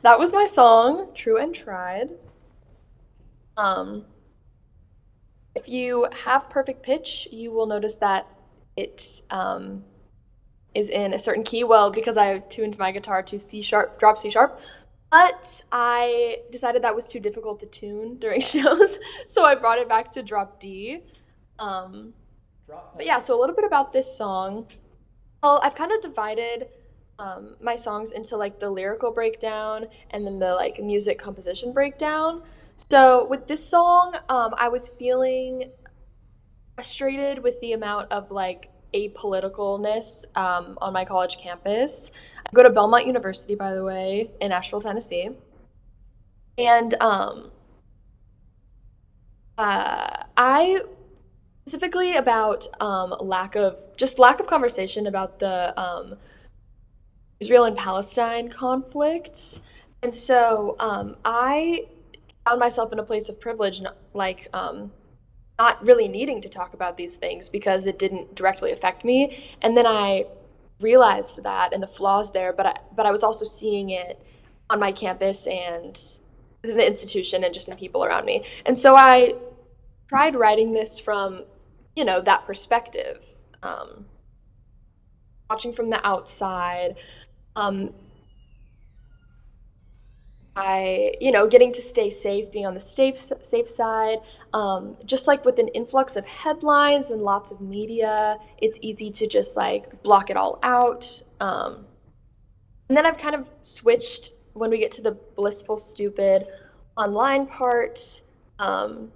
That was my song, True and Tried. Um, if you have perfect pitch, you will notice that it is in a certain key. Well, because I tuned my guitar to C sharp, drop C sharp, but I decided that was too difficult to tune during shows, so I brought it back to drop D. Um, but yeah, so a little bit about this song. Well, I've kind of divided my songs into like the lyrical breakdown and then the like music composition breakdown. So with this song, I was feeling frustrated with the amount of like apoliticalness on my college campus. I go to Belmont University, by the way, in Nashville, Tennessee, and I specifically about lack of conversation about the Israel and Palestine conflict. And so I found myself in a place of privilege, not really needing to talk about these things because it didn't directly affect me. And then I realized that and the flaws there, but I was also seeing it on my campus and in the institution and just in people around me. And so I tried writing this from, that perspective, um, watching from the outside, um, getting to stay safe, being on the safe side. Just like with an influx of headlines and lots of media, it's easy to just like block it all out. And then I've kind of switched when we get to the blissful, stupid online part. Um,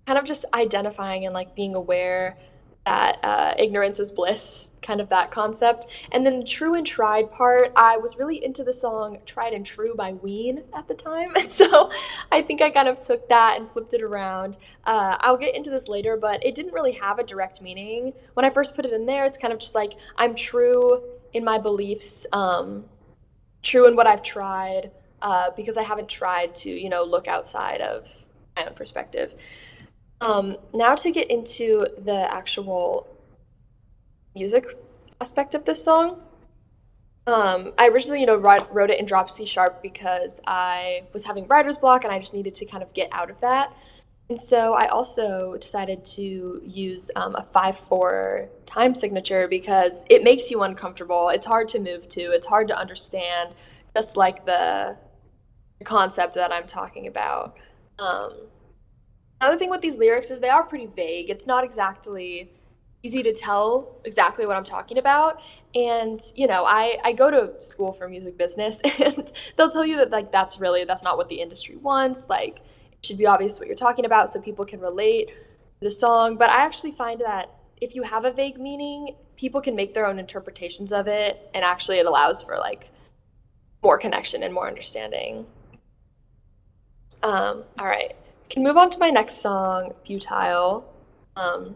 Kind of just identifying and like being aware that ignorance is bliss, kind of that concept. And then the true and tried part, I was really into the song Tried and True by Ween at the time. So I think I kind of took that and flipped it around. I'll get into this later, but it didn't really have a direct meaning. When I first put it in there, it's kind of just like I'm true in my beliefs, true in what I've tried, because I haven't tried to, look outside of my own perspective. Now to get into the actual music aspect of this song. I originally, wrote it in drop C sharp because I was having writer's block and I just needed to kind of get out of that. And so I also decided to use a 5/4 time signature because it makes you uncomfortable. It's hard to move to, it's hard to understand, just like the concept that I'm talking about. Um, Another thing with these lyrics is they are pretty vague. It's not exactly easy to tell exactly what I'm talking about. And, I go to school for music business and they'll tell you that like that's not what the industry wants. Like it should be obvious what you're talking about so people can relate to the song. But I actually find that if you have a vague meaning, people can make their own interpretations of it and actually it allows for like more connection and more understanding. All right. Can move on to my next song, Futile. Um,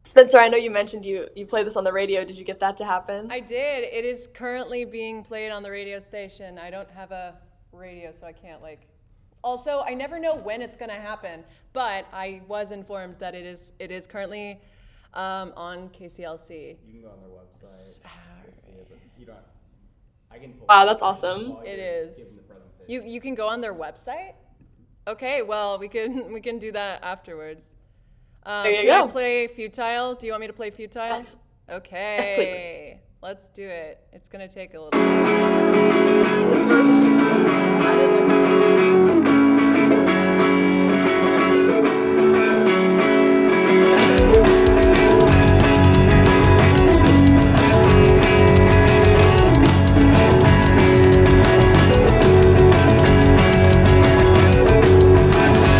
Spencer, I know you mentioned you play this on the radio. Did you get that to happen? I did. It is currently being played on the radio station. I don't have a radio, so I can't like. Also, I never know when it's gonna happen, but I was informed that it is currently on KCLC. You can go on their website. You'll see it, but you don't. I can pull Wow, it that's up awesome. while It you're is. giving the presentation. You can go on their website. Okay, well we can do that afterwards. There you Can I go. play Futile? Do you want me to play Futile? Yes. Yes, please. Okay, let's do it. It's gonna take a little. The first, I didn't know.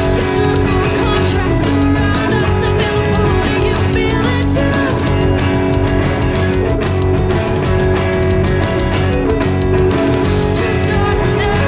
The circle contracts around us. I feel the pull. Do you feel it too? Two stars and they're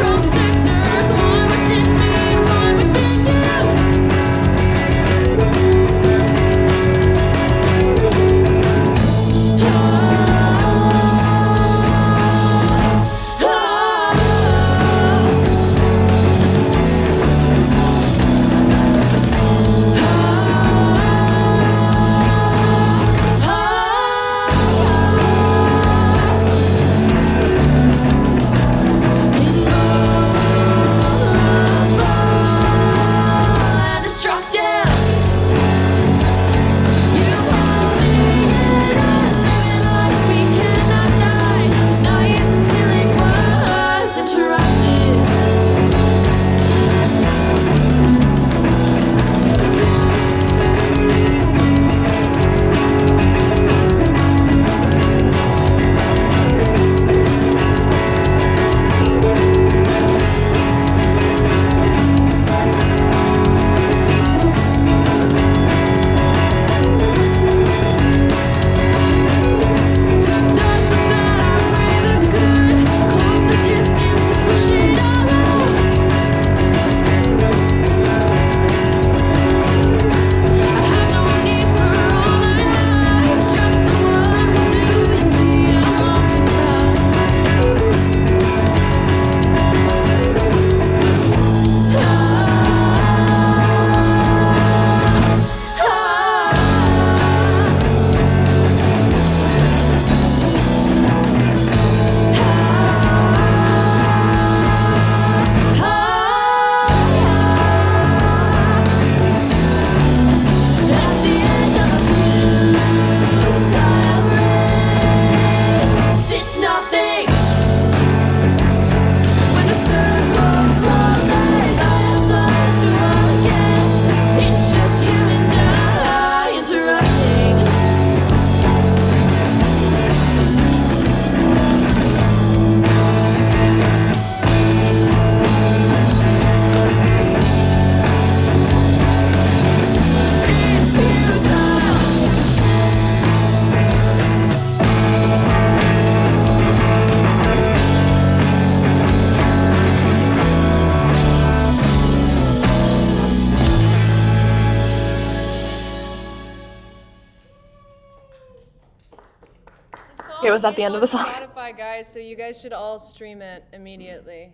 was at It the is end of on the song. Spotify, guys, so you guys should all stream it immediately.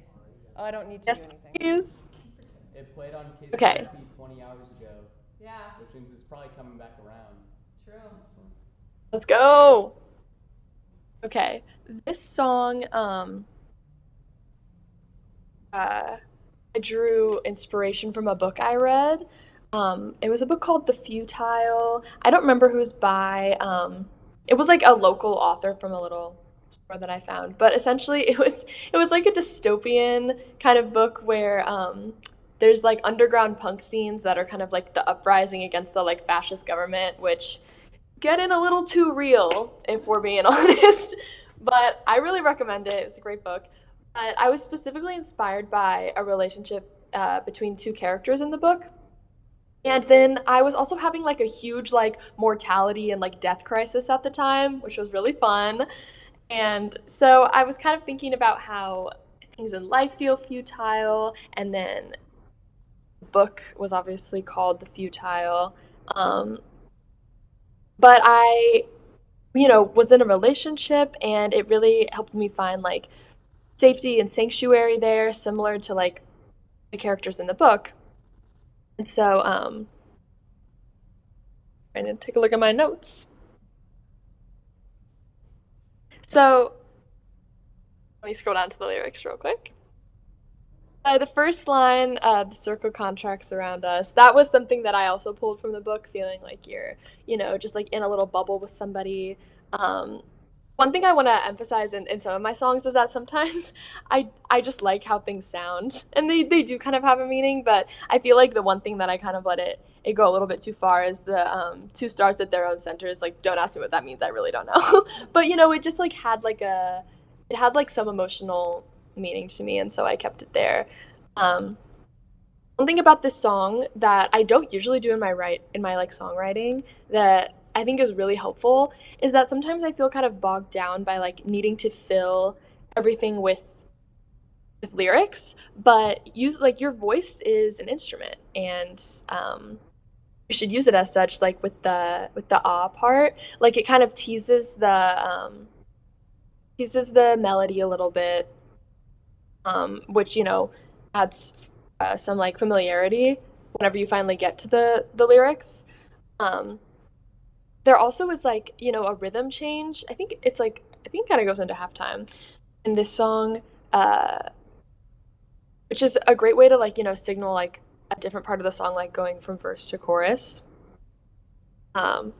Oh, I don't need to do Yes, anything. please. It played on Okay. KCBC 20 hours ago, Yeah, which means it's probably coming back around. true. Let's go. Okay. This song, I drew inspiration from a book I read. It was a book called The Futile. I don't remember who it was by. It was like a local author from a little store that I found. But essentially, it was like a dystopian kind of book where there's like underground punk scenes that are kind of like the uprising against the like fascist government, which getting a little too real, if we're being honest. But I really recommend it. It was a great book. But I was specifically inspired by a relationship between two characters in the book. And then I was also having like a huge like mortality and like death crisis at the time, which was really fun. And so I was kind of thinking about how things in life feel futile, and then the book was obviously called The Futile. Um, but I was in a relationship, and it really helped me find like safety and sanctuary there, similar to like the characters in the book. And so, trying to take a look at my notes. So, let me scroll down to the lyrics real quick. The first line, the circle contracts around us, that was something that I also pulled from the book, feeling like you're just like in a little bubble with somebody. Um, One thing I want to emphasize in some of my songs is that sometimes I just like how things sound, and they do kind of have a meaning, but I feel like the one thing that I kind of let it go a little bit too far is the two stars at their own centers. Like, don't ask me what that means. I really don't know. But it just like it had like some emotional meaning to me, and so I kept it there. Um, One thing about this song that I don't usually do in my like songwriting that I think is really helpful is that sometimes I feel kind of bogged down by like needing to fill everything with lyrics, but use like your voice is an instrument, and you should use it as such. Like with the ah part, like it kind of teases the melody a little bit, which adds some like familiarity whenever you finally get to the lyrics. Um, there also is like a rhythm change. I think kind of goes into halftime in this song, uh, which is a great way to like signal like a different part of the song, like going from verse to chorus. Um,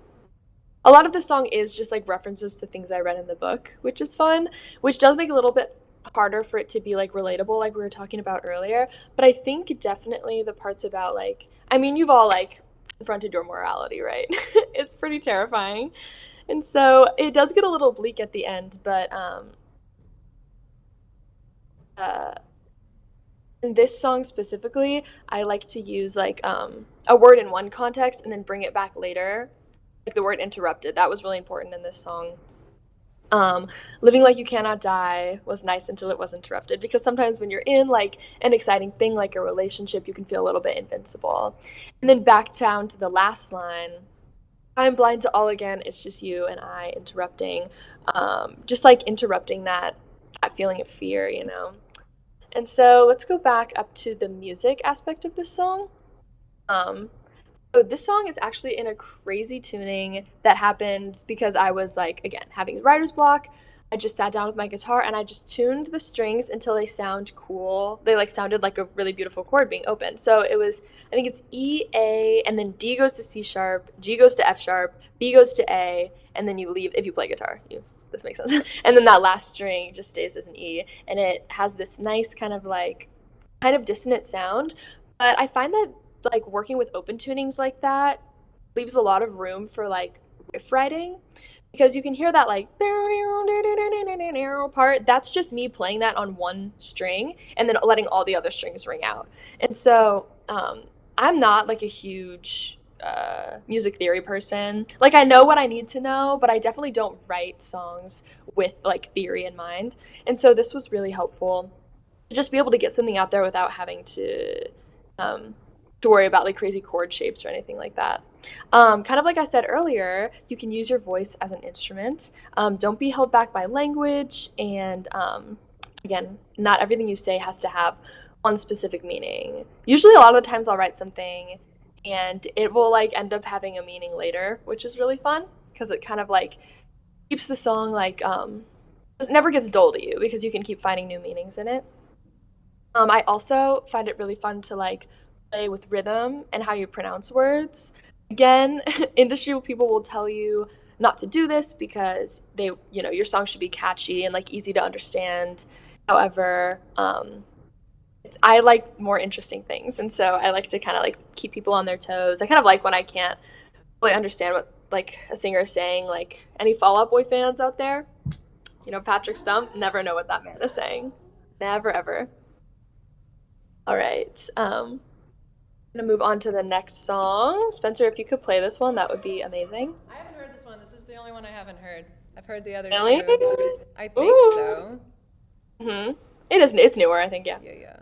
a lot of the song is just like references to things I read in the book, which is fun, which does make it a little bit harder for it to be like relatable, like we were talking about earlier. But I think definitely the parts about like, I mean, you've all like confronted your morality, right? It's pretty terrifying. And so it does get a little bleak at the end, but uh, in this song specifically, I like to use like a word in one context and then bring it back later. Like the word interrupted, that was really important in this song. Um, Living like you cannot die was nice until it was interrupted, because sometimes when you're in like an exciting thing like a relationship, you can feel a little bit invincible. And then back down to the last line, I'm blind to all again, it's just you and I interrupting, just like interrupting that feeling of fear. And so let's go back up to the music aspect of this song. Um, so this song is actually in a crazy tuning that happened because I was like, again, having writer's block. I just sat down with my guitar and I just tuned the strings until they sound cool. They like sounded like a really beautiful chord being opened. So it was, I think it's E, A, and then D goes to C sharp, G goes to F sharp, B goes to A, and then you leave if you play guitar. This makes sense. And then that last string just stays as an E, and it has this nice kind of dissonant sound. But I find that like working with open tunings like that leaves a lot of room for like riff writing, because you can hear that like part. That's just me playing that on one string and then letting all the other strings ring out. And so I'm not like a huge music theory person. Like, I know what I need to know, but I definitely don't write songs with like theory in mind. And so this was really helpful to just be able to get something out there without having to um, to worry about like crazy chord shapes or anything like that. Kind of like I said earlier, you can use your voice as an instrument. Don't be held back by language, and again, not everything you say has to have one specific meaning. Usually, a lot of the times, I'll write something, and it will like end up having a meaning later, which is really fun because it kind of like keeps the song like it never gets dull to you because you can keep finding new meanings in it. I also find it really fun to like play with rhythm and how you pronounce words. Again, industry people will tell you not to do this because your song should be catchy and like easy to understand. However, I like more interesting things, and so I like to kind of like keep people on their toes. I kind of like when I can't really understand what like a singer is saying. Like any Fall Out Boy fans out there, Patrick Stump, never know what that man is saying. Never ever. All right. I'm gonna move on to the next song. Spencer, if you could play this one, that would be amazing. I haven't heard this one. This is the only one I haven't heard. I've heard the other Really? two. I think Ooh. so. It is. It's newer, I think. Yeah. Yeah.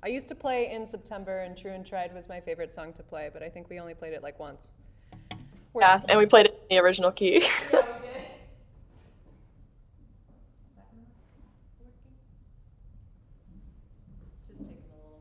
I used to play in September, and True and Tried was my favorite song to play, but I think we only played it like once. Yeah, and we played it in the original key. Yeah, we did. It's just taking a little.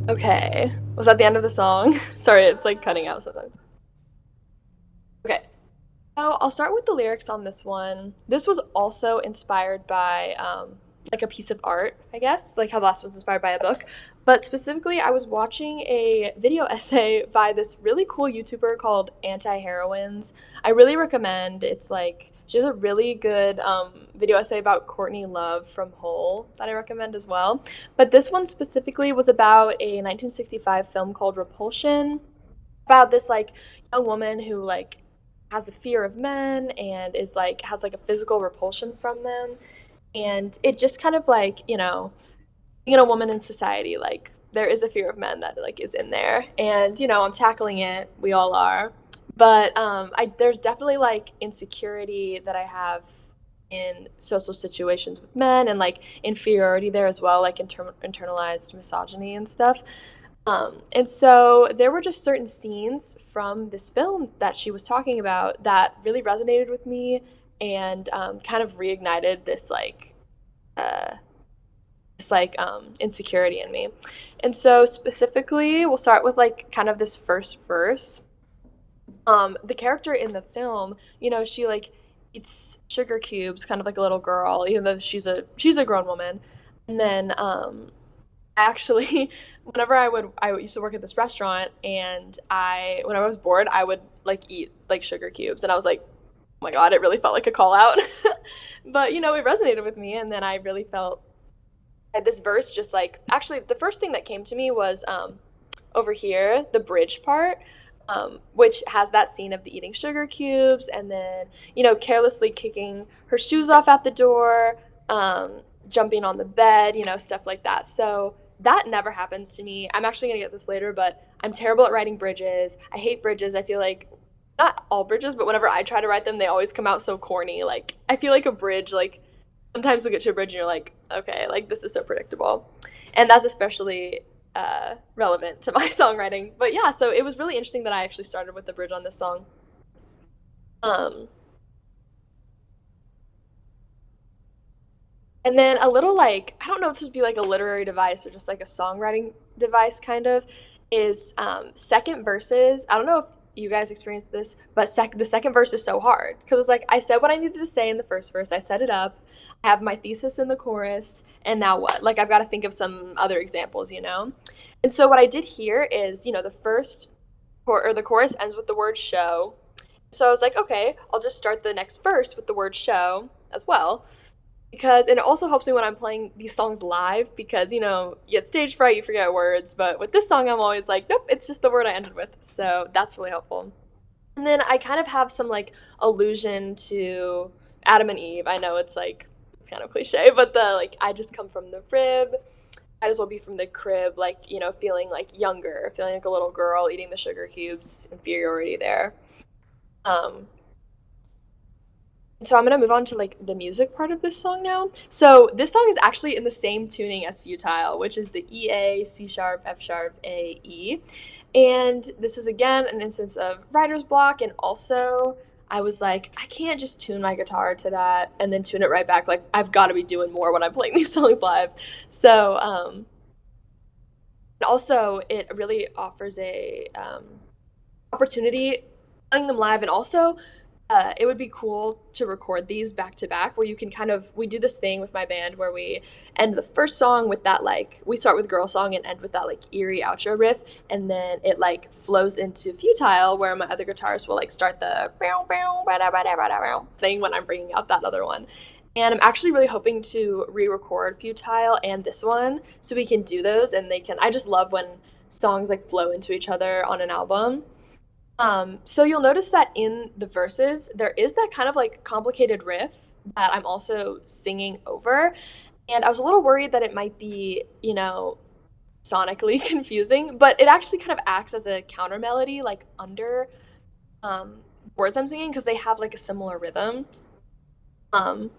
Okay. Was that the end of the song? Sorry, it's like cutting out sometimes. Okay. So I'll start with the lyrics on this one. This was also inspired by like a piece of art, I guess, like how the last was inspired by a book. But specifically, I was watching a video essay by this really cool YouTuber called Anti Heroines. I really recommend. It's like she has a really good video essay about Courtney Love from Hole that I recommend as well. But this one specifically was about a 1965 film called Repulsion, about this like young woman who like has a fear of men and is like has like a physical repulsion from them, and it just kind of like, being a woman in society, like there is a fear of men that like is in there, and I'm tackling it, we all are. But I there's definitely like insecurity that I have in social situations with men, and like inferiority there as well, like internalized misogyny and stuff. And so there were just certain scenes from this film that she was talking about that really resonated with me, and kind of reignited uh, this insecurity in me. And so specifically, we'll start with like kind of this first verse. The character in the film, she like eats sugar cubes, kind of like a little girl, even though she's a grown woman. And then actually, whenever I used to work at this restaurant, and whenever I was bored, I would like eat like sugar cubes, and I was like, oh my god, it really felt like a call out. But it resonated with me, and then I really felt this verse just like, actually the first thing that came to me was over here, the bridge part, which has that scene of the eating sugar cubes, and then carelessly kicking her shoes off at the door, jumping on the bed, stuff like that. So that never happens to me. I'm actually gonna get this later, but I'm terrible at writing bridges. I hate bridges. I feel like, not all bridges, but whenever I try to write them, they always come out so corny. Like I feel like a bridge, like sometimes you'll get to a bridge and you're like, okay, like this is so predictable, and that's especially relevant to my songwriting. But yeah, so it was really interesting that I actually started with the bridge on this song. Um, and then a little like, I don't know if this would be like a literary device or just like a songwriting device kind of, is second verses. I don't know if you guys experienced this, but the second verse is so hard because it's like I said what I needed to say in the first verse. I set it up. I have my thesis in the chorus, and now what? Like I've got to think of some other examples. And so what I did here is, the first or the chorus ends with the word show. So I was like, okay, I'll just start the next verse with the word show as well, because and it also helps me when I'm playing these songs live, because you get stage fright, you forget words, but with this song I'm always like, nope, it's just the word I ended with. So that's really helpful. And then I kind of have some like allusion to Adam and Eve. I know it's kind of cliche, but the like I just come from the rib, might as well be from the crib, like, feeling like younger, feeling like a little girl eating the sugar cubes, inferiority there. Um, so I'm gonna move on to like the music part of this song now. So this song is actually in the same tuning as Futile, which is the E A C sharp F sharp A E. And this was again an instance of writer's block, and also I was like, I can't just tune my guitar to that and then tune it right back. Like I've got to be doing more when I'm playing these songs live. So and also it really offers a opportunity playing them live, and also it would be cool to record these back to back, where you can kind of, we do this thing with my band where we end the first song with that, like we start with girl song and end with that like eerie outro riff, and then it like flows into Futile, where my other guitarist will like start the thing when I'm bringing out that other one. And I'm actually really hoping to re-record Futile and this one so we can do those, and they can, I just love when songs like flow into each other on an album. So you'll notice that in the verses, there is that kind of like complicated riff that I'm also singing over. And I was a little worried that it might be, sonically confusing, but it actually kind of acts as a counter melody, like under um, words I'm singing, because they have like a similar rhythm. Um,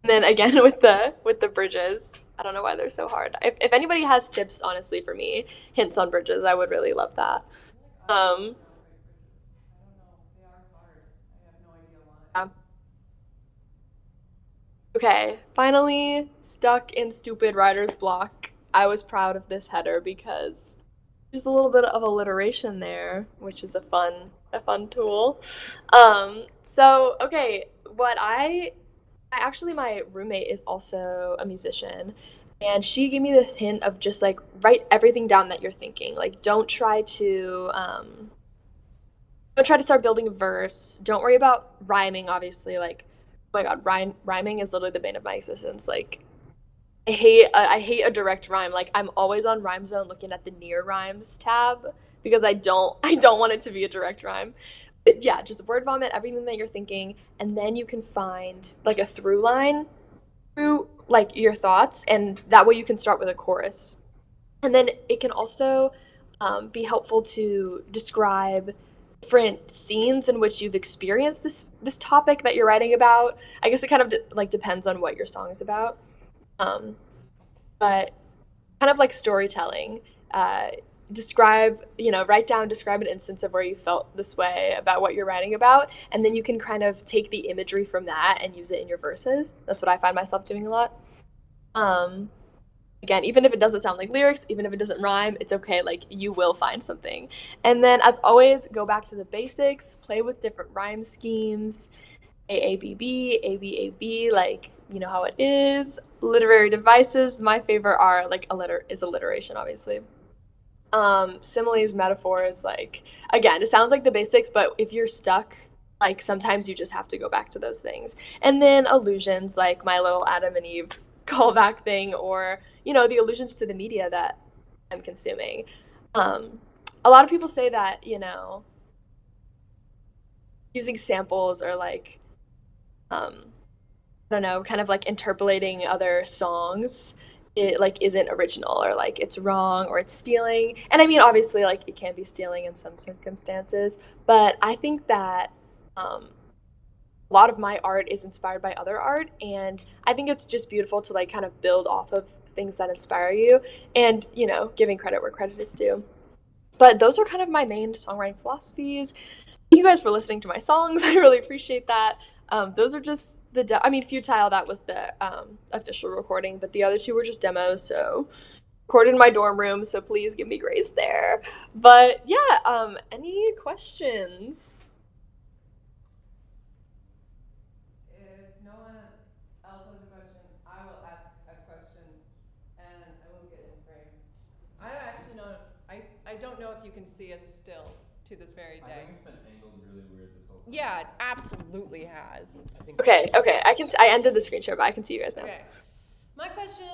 and then again with the bridges, I don't know why they're so hard. If anybody has tips, honestly, for me, hints on bridges, I would really love that. Um, yeah. Okay, finally stuck in stupid writer's block. I was proud of this header because there's a little bit of alliteration there, which is a fun tool. So okay, what I actually my roommate is also a musician, and she gave me this hint of just like write everything down that you're thinking. Like don't try to start building a verse. Don't worry about rhyming, obviously. Like, oh my god, rhyming is literally the bane of my existence. Like, I hate a direct rhyme. Like, I'm always on Rhyme Zone looking at the near rhymes tab because I don't want it to be a direct rhyme. But yeah, just word vomit everything that you're thinking, and then you can find like a through line through like your thoughts, and that way you can start with a chorus. And then it can also be helpful to describe different scenes in which you've experienced this topic that you're writing about. I guess it kind of like depends on what your song is about, um, but kind of like storytelling. Uh, write down, describe an instance of where you felt this way about what you're writing about, and then you can kind of take the imagery from that and use it in your verses. That's what I find myself doing a lot. Um, Again, even if it doesn't sound like lyrics, even if it doesn't rhyme, it's okay. Like you will find something. And then, as always, go back to the basics, play with different rhyme schemes, AABB, ABAB, like you know how it is. Literary devices, my favorite are like alliteration, obviously. Similes, metaphors, like again, it sounds like the basics, but if you're stuck, like sometimes you just have to go back to those things. And then allusions, like my little Adam and Eve callback thing, or the allusions to the media that I'm consuming. Um, a lot of people say that using samples or like um, I don't know, kind of like interpolating other songs, it like isn't original or like it's wrong or it's stealing. And I mean, obviously, like it can be stealing in some circumstances, but I think that a lot of my art is inspired by other art, and I think it's just beautiful to like kind of build off of things that inspire you, and giving credit where credit is due. But those are kind of my main songwriting philosophies. Thank you guys for listening to my songs. I really appreciate that. Those are just I mean, Futile, that was the official recording, but the other two were just demos, so recorded in my dorm room, so please give me grace there. But yeah, any questions? If no one else has a question, I will ask a question, and I will get in frame. I actually know. I don't know if you can see us still to this very I day. think it's been angled really weird this whole time. Yeah, it absolutely has. I think. Okay, I ended the screen share, but I can see you guys now. Okay. My question,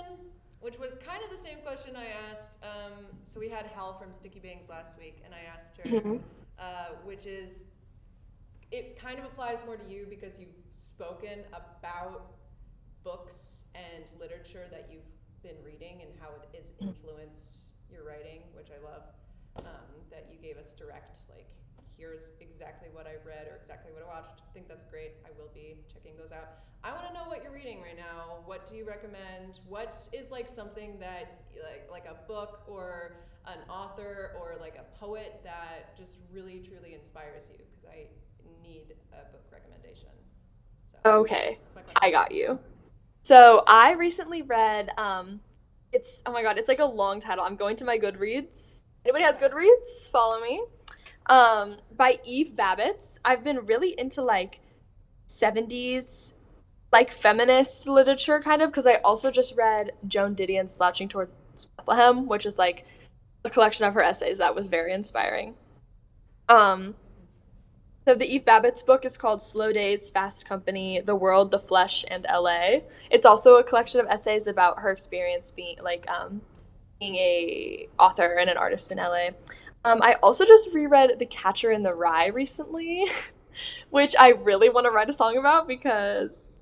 which was kind of the same question I asked, so we had Hal from Sticky Bangs last week, and I asked her, which is, it kind of applies more to you because you've spoken about books and literature that you've been reading and how it has influenced your writing, which I love, that you gave us direct, like, here's exactly what I read or exactly what I watched. I think that's great. I will be checking those out. I want to know what you're reading right now. What do you recommend? What is like something that like a book or an author or like a poet that just really truly inspires you? Because I need a book recommendation. So Okay, that's my question. I got you. So I recently read it's oh my god, it's like a long title. I'm going to my Goodreads. Anybody has Goodreads? Follow me. By Eve Babbitt's. I've been really into like 70s like feminist literature kind of because I also just read Joan Didion's Slouching Towards Bethlehem, which is like a collection of her essays that was very inspiring. Um, so the Eve Babbitt's book is called Slow Days, Fast Company, The World, the Flesh, and LA. It's also a collection of essays about her experience being a author and an artist in LA. I also just reread The Catcher in the Rye recently, which I really want to write a song about because,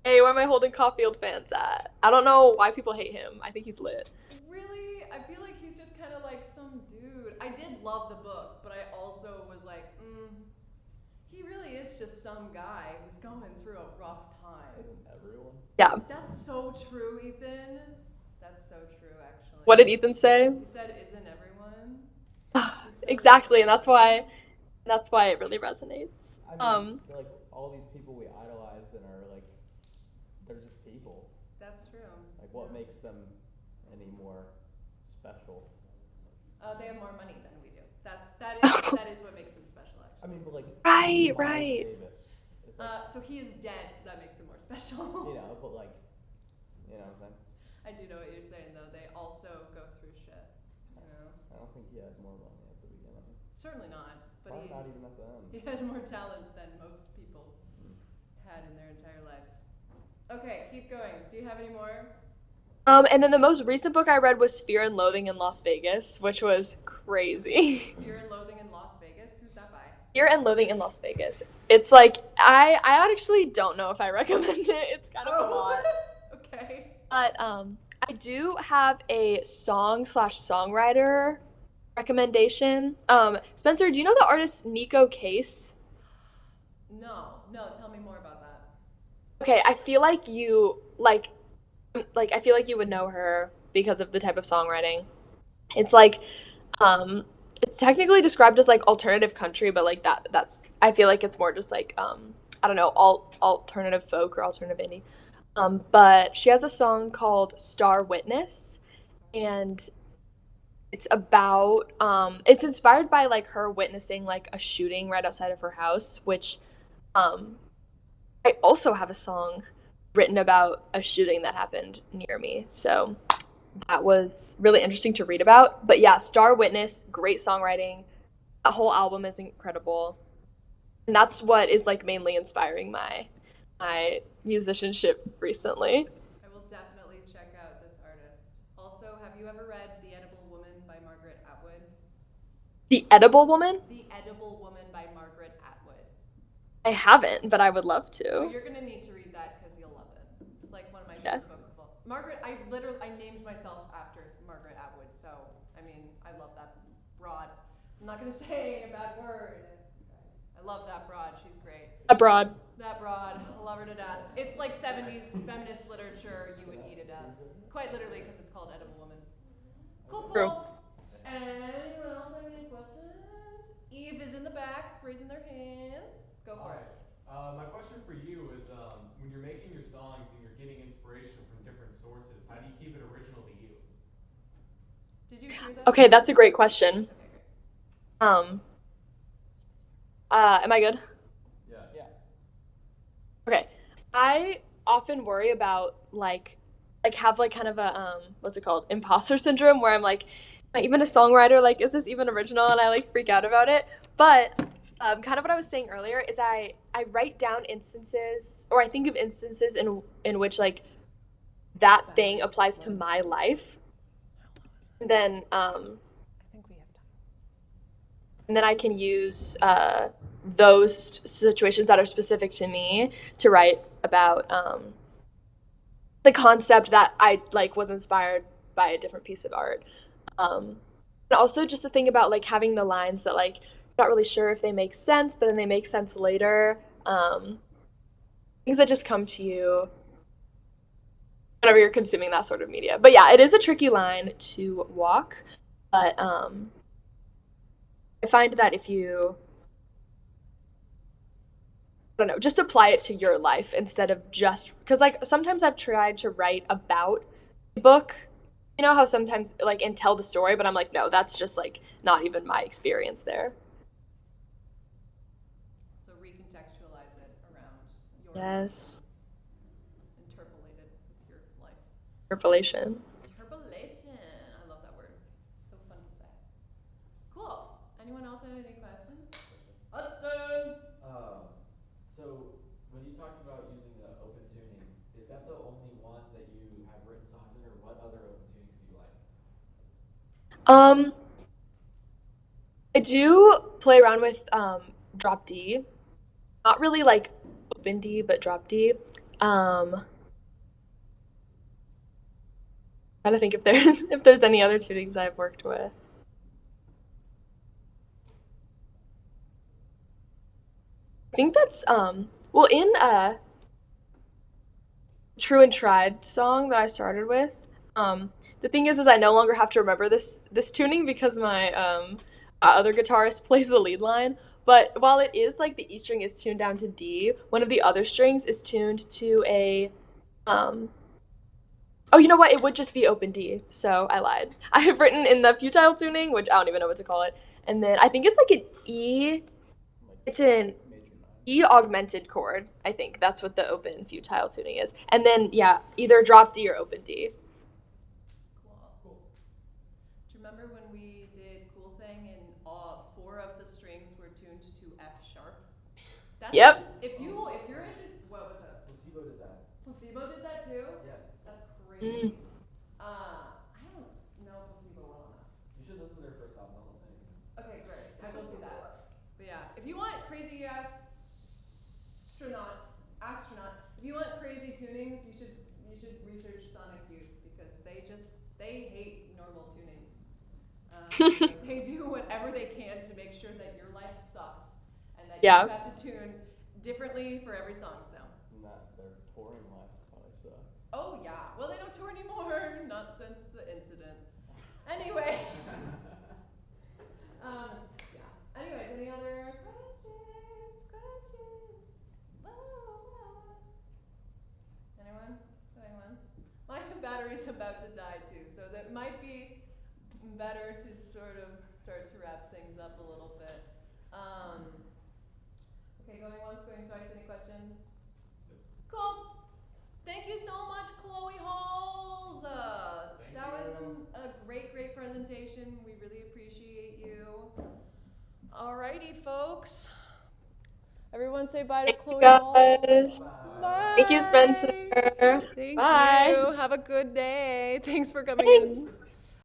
hey, where are my Holden Caulfield fans at? I don't know why people hate him. I think he's lit. Really? I feel like he's just kind of like some dude. I did love the book, but I also was like, he really is just some guy who's going through a rough time. Isn't everyone? Yeah. That's so true, Ethan. That's so true, actually. What did Ethan say? He said, "Isn't everyone?" Exactly, and that's why it really resonates. I mean, like all these people we idolize and are like, they're just people. That's true. Like, what Yeah. makes them any more special? They have more money than we do. That is what makes them special, I actually. mean, but like Right, Miles right. Davis is like, So he is dead, so that makes him more special. but like, you know what I'm saying? I do know what you're saying, though. They also go through shit. You know, I don't think he had more money at the beginning. certainly not. But Probably not even at the end. he had more talent than most people had in their entire lives. Okay, keep going. Do you have any more? And then the most recent book I read was Fear and Loathing in Las Vegas, which was crazy. Fear and Loathing in Las Vegas. Who's that by? Fear and Loathing in Las Vegas. It's like I actually don't know if I recommend it. It's kind of a lot. Okay. But I do have a songwriter recommendation. Spencer, do you know the artist Nico Case? No. Tell me more about that. Okay, I feel like I feel like you would know her because of the type of songwriting. It's like um it's technically described as like alternative country, but like that's I feel like it's more just like I don't know, alternative folk or alternative indie. But she has a song called Star Witness, and it's inspired by like her witnessing like a shooting right outside of her house, which um I also have a song written about a shooting that happened near me. So that was really interesting to read about. But yeah, Star Witness, great songwriting. That whole album is incredible. And that's what is like mainly inspiring my musicianship recently. I will definitely check out this artist. Also, have you ever read The Edible Woman by Margaret Atwood? The Edible Woman? The Edible Woman by Margaret Atwood. I haven't, but I would love So to. you're gonna need to read that because you'll love it. It's like one of my Yes. favorite books of all. I named myself after Margaret Atwood, so I mean I love that broad. I'm not gonna say a bad word. I love that broad. She's great. Abroad. That broad, I love her to death. It's like 70s feminist literature. You would eat it up, quite literally, because it's called Edible Woman. Cool. True. Anyone else have any questions? Eve is in the back, raising their hand. Go for it. My question for you is, when you're making your songs and you're getting inspiration from different sources, how do you keep it original to you? Did you hear that? Okay, that's a great question. Okay, great. Am I good? Yeah. Okay. I often worry about have like kind of a what's it called? Imposter syndrome, where I'm like, am I even a songwriter? Like, is this even original? And I like freak out about it. But kind of what I was saying earlier is I write down instances, or I think of instances in which like that thing applies to my life. And then I think we have time. and then I can use those situations that are specific to me to write about the concept that I like was inspired by a different piece of art. And also just the thing about like having the lines that like you're not really sure if they make sense, but then they make sense later. Things that just come to you whenever you're consuming that sort of media. But yeah, it is a tricky line to walk, but I find that if you, I don't know, just apply it to your life instead of just because like sometimes I've tried to write about a book, you know how sometimes like and tell the story, but I'm like, no, that's just like not even my experience there. So recontextualize it around your Yes. interpolate it with your life. Interpolation. Interpolation. I love that word. So fun to say. Cool. Anyone else have any questions? Hudson. So when you talked about using the open tuning, is that the only one that you have written songs in, or what other open tunings do you like? I do play around with drop D. Not really like open D, but drop D. Trying to think if there's if there's any other tunings I've worked with. I think that's well in True and Tried song that I started with. The thing is I no longer have to remember this tuning because my other guitarist plays the lead line. But while it is like the E string is tuned down to D, one of the other strings is tuned to um, Oh, you know what? It would just be open D. So I lied. I have written in the futile tuning, which I don't even know what to call it. And then I think it's like an E. Like It's an major nine. E augmented chord. I think that's what the open futile tuning is. And then yeah, either drop D or open D. Cool. Do you remember when we did Cool Thing and all 4 of the strings were tuned to F sharp? That's Yep. If you're interested, what was that? Placebo did that. Placebo did that too? Yes. That's crazy. Mm. I don't know Placebo well enough. You should listen to their first album. Don't listen to anything else. Okay, great. I will do that. But yeah, if you want crazy astronaut, if you want crazy tunings, you should research Sonic Youth because they hate normal tunings. They do whatever they can to make sure that your life sucks and that Yeah. you have to tune differently for every song. So. And that their touring life probably sucks. Oh yeah. Well, they don't tour anymore. Not since the incident. Anyway. Yeah. Anyways, any other questions? Anyone? Going once? My battery's about to die too, so that might be better to sort of start to wrap things up a little bit. Okay, going once, going twice. Any questions? Cool. Thank you so much, Chloe Halls. That was a great presentation. We really appreciate you. Alrighty, folks. Everyone say bye to Thank you Chloe guys. Halls. Bye. Thank you, Spencer. Thank Bye. you. Have a good day. Thanks for coming Thanks. in.